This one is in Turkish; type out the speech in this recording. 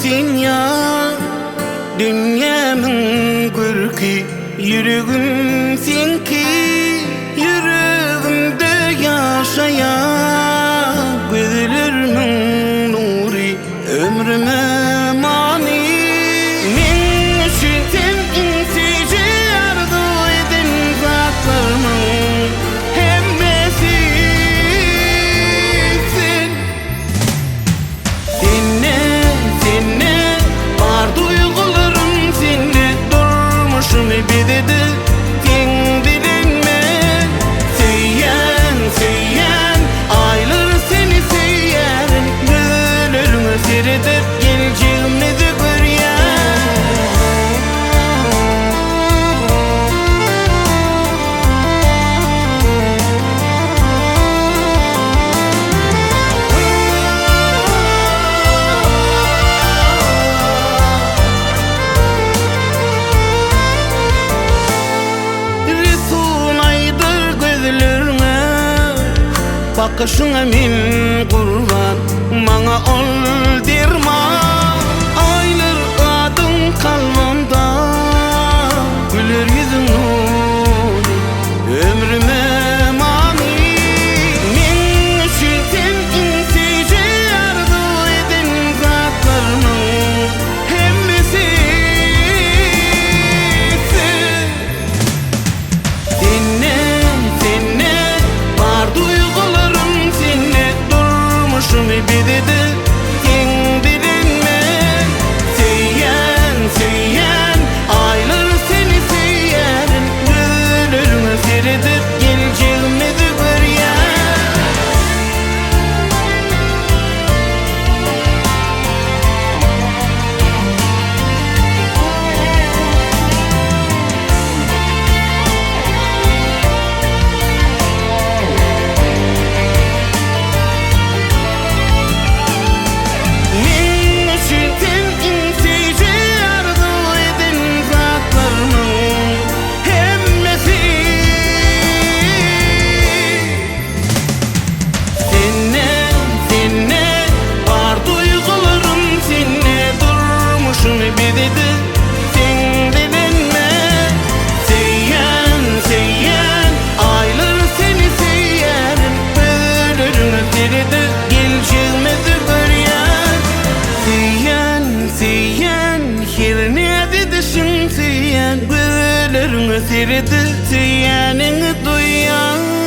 dünya, dünyamın gürki, yüreğim senki, yüreğimde yaşayan gözlerimin nuri, ömrüme mani. Men üçün sen insici arzu edin zatlarımın hemmesisin. Seninle var duygularım, seninle durmuşum ebededi. Sen bilinme, seyyen aylar seni seyyen, gözlerime seyredip geleceğimi de bakışına min kurban, bana ol dirma. Aylar adın kalbimda, güler yüzün ömrüme mani. Men üçün sen insici arzu edin zatlarımın hemmesisin. Seninle var duygularım, seninle durmuşum ebededi. Sen bilinme, seyyen aylar seni seyyen, gözlerime seyredip geleceğimi de ebededi. Sen bilinme, seyyen aylar seni seyyen, gözlerime seyredip geleceğimi de göryen. Seyyen her ne dedişin seyyen, gözlerime seyredip seyyenini duyan.